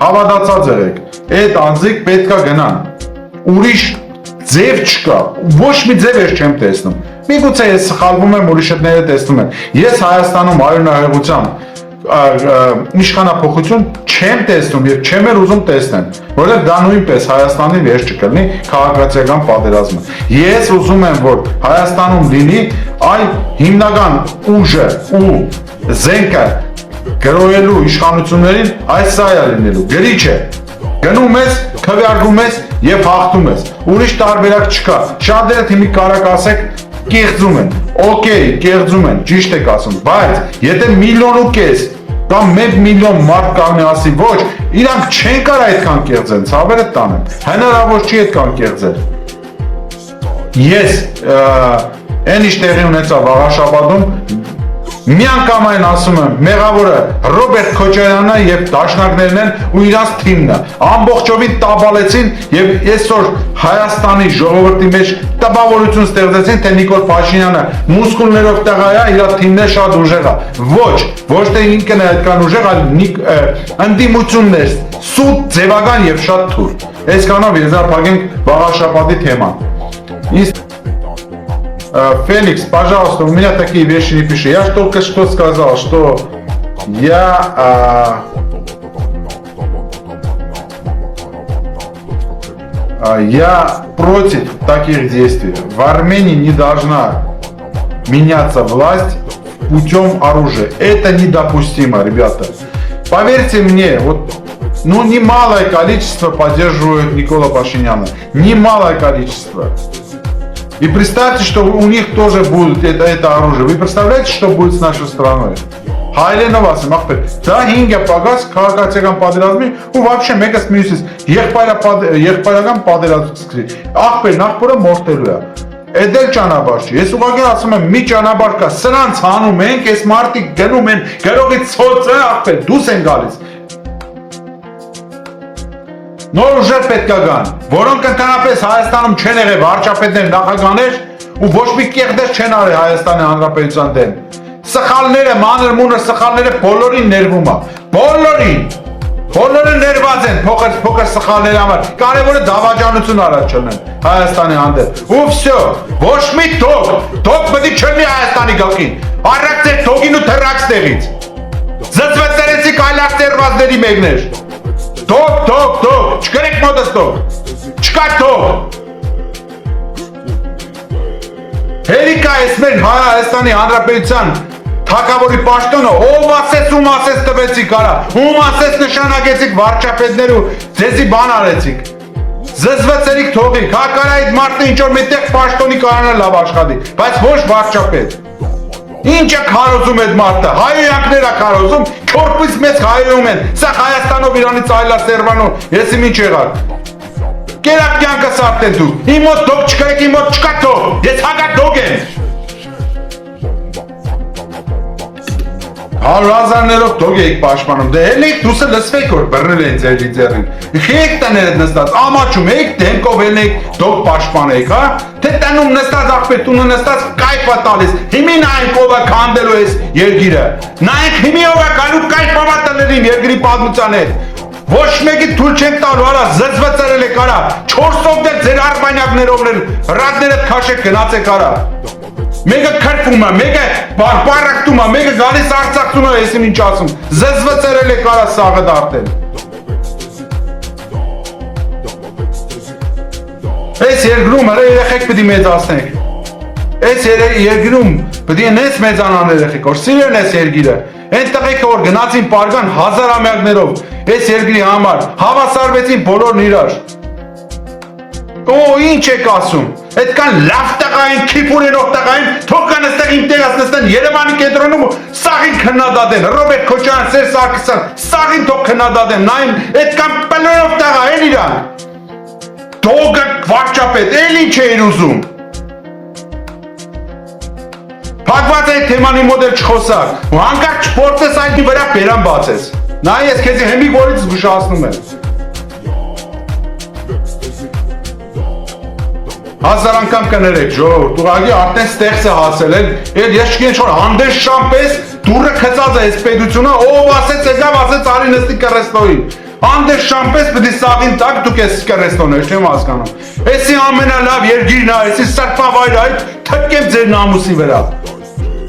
Հավատացած եղեք, այդ անձիկ պետքա գնան, ուրիշ ձև չկա, ոչ մի ձև ես չեմ տեսնում, միգուցե ես սխալվում եմ, ուրիշները տեսնում են, ես Հայաստանում արյունահեղության իշխանափոխություն չեմ տեսնում և չեմ էլ ուզում տեսնեմ, որովհետև դա նույնպես Հայաստանի վերջը կլինի քաղաքացիական պատերազմը, ես ուզում եմ, որ Հայաստանում լինի այլ հիմնական ուժը ու զենքը գրոյելու իշխանություններին այս սա է լինելու, գրիչ է, գնում ես, քվեարկում ես և հաղթում ես, ուրիշ տարբերակ չկա, շատերը թիմի կարակ ասեք կեղծում են, օքեյ, կեղծում են, ճիշտ եք ասում, բայց եթե միլիոն ու կես կամ 1 միլիոն մարդ կանգնի ասի ոչ, իրանք չեն կարող այդքան կեղծեն, ցավերը տանեն, հնարավոր չի այդքան կեղծել։ Ես այն ինչ տեղի ունեցավ Աղաշաբադում միանգամայն ասում եմ, մեղավորը Ռոբերտ Քոչարյանն է և դաշնակներն են ու իրանց թիմն է, ամբողջովին տաբալեցին և այսօր Հայաստանի ժողովրդի մեջ տպավորություն ստեղծեցին, թե Նիկոլ Փաշինյանը մուսկուլներով տեղա է, իր թիմն է շատ ուժեղ է, ոչ թե ինքն է այդքան ուժեղ, այլ ընդդիմությունն է, սուտ, ձևական և շատ թուր, այսքանով եզրափակենք Աղաշաբադի թեման։ Феликс, пожалуйста, у меня такие вещи не пиши. Я только что сказал, что я против таких действий. В Армении не должна меняться власть путем оружия. Это недопустимо, ребята. Поверьте мне, вот, ну, немалое количество поддерживают Никола Пашиняна. Немалое количество. И представьте, что у них тоже будет это оружие. Вы представляете, что будет с нашей страной? Հայլենովաս եմ ախպեր, դա 5 պագաս քաղաքացիական պատերազմի ու вообще մեկս մյուսից եղբայրական պատերազմ սկսի։ Ախպեր նախորը մորթելու է։ Էդ էլ ճանապարհ չի։ Ես ուղղակի ասում եմ, մի ճանապարհ կա, սրանց հանում ենք, այս մարդիկ գնում են, գրողից ցոցը ախպեր, դուս են գալիս։ Նոր ուժեր պետք է գան, որոնք ընդհանրապես Հայաստանում չեն եղել վարչապետներ, նախագահներ ու ոչ մի կեղտեր չեն արել Հայաստանի Հանրապետության դեմ։ Սխալները, մանր-մունր սխալները բոլորին ներվում է, բոլորը ներված են փոքր սխալների համար, կարևորը դավաճանություն առաջ չլնեն Հայաստանի հանդեպ, ու վсё, ոչ մի թոք պետք չլինի Հայաստանի գլխին, առակ ձեր թոքին ու թռաք ստեղից, զզվեցրեցիք այլախ ծերվածների մեկներ, թոք, չկրեք մոտս թոք, չկա թոք, հերիկա ես մեր Հայաստանի Հանրապետության թագավորի պաշտոնը, ով ասես ում ասես տվեցիք արա, ում ասես նշանակեցիք վարչապետներ ու ձեզի բան արեցիք, զզվեցերիք թողիք, հակարա այդ մարդը ինչ-որ մետեղ պաշտոնի կարանա լավ աշխատի, բայց ոչ վարչապետ, ինչ է քարոզում այդ մարդը, հայոյանքներ է քարոզում, քորպից մեծ հայոյում են, սա Հայաստանով իրանից այլա սերվանով, եսի ինչ եղար, կերակ կյանքը սարդեն դու, իմ մոտ թող չկրեք, իմ մոտ չկա թող, ես հագա թող եմ, 100,000-ներով թող էիք պաշտպանում, դե էլ էիք դուսը լսվեիք, որ բռնել էին ձերի ձեռին, էիք տները նստած, ամաչում էիք, դեմքով էլ էիք թող պաշտպանեիք, հա, թե տնում նստած աղբեր տունը նստած կայֆա տալիս, հիմի նայենք ով է քանդելու ես երկիրը, նայենք հիմի ով է գալու կայֆավա տներին երկրի պատմության հետ, ոչ մեկի թույլ չենք տալու, արա, զզվեցրել եք արա, 4-ով դեր ձեր արբանյակներով ռադներդ քաշեք գնացեք արա, մեկը քրվում է, մեկը բարբարակտում է, մեկը գալիս արցախտում է, ես ինչ ասում, զզվեցրել եք արա սաղը դարտել, այս երկրում հրե երեխեք պդի մեծացնեք, այս երկրում պդի նես մեծանան երեխեք, որ սիրեն ես երկիրը, Են տղեկը որ գնացին պարգան հազարամյակներով, այս երկրի համար, հավասարվեցին բոլորն իրար, ինչ եք ասում, այդքան լավ տղային, քիփուրենով տղային, թող կան այստեղ իմ տեղած նստեն Երևանի կենտրոնում ու սաղին քննադատեն, Ռոբերտ Քոչարյան, Սերժ Սարգսյան, սաղին թող քննադատեն, նայեն այդքան պլերով տղա են իրան, թողը վարչապետ, էլ ինչ էին ուզում, փակված այդ թեմանի մոտ էլ չխոսակ, ու հանկարծ չփորձես այդի վրա բերան բացես, նայ ես քեզի հեմիկ որից զգուշացնում եմ, Հազար անգամ կներեք ժողովուրդ, ուղղակի արդեն ստեղծ է հասել են, ես չգիտեմ ինչ-որ հանդես շամպես դուրը քծած է այս պետությունը, ով ասեց եկավ ասեց արի նստի կռեստոյին, Անդերշամպես պետք է սաղին տակ դուք ես կրեստոներ չեմ հասկանում։ Էսի ամենալավ երկիրն է, էսի սրբավայրը, այդ թքեմ ձեր նամուսի վրա։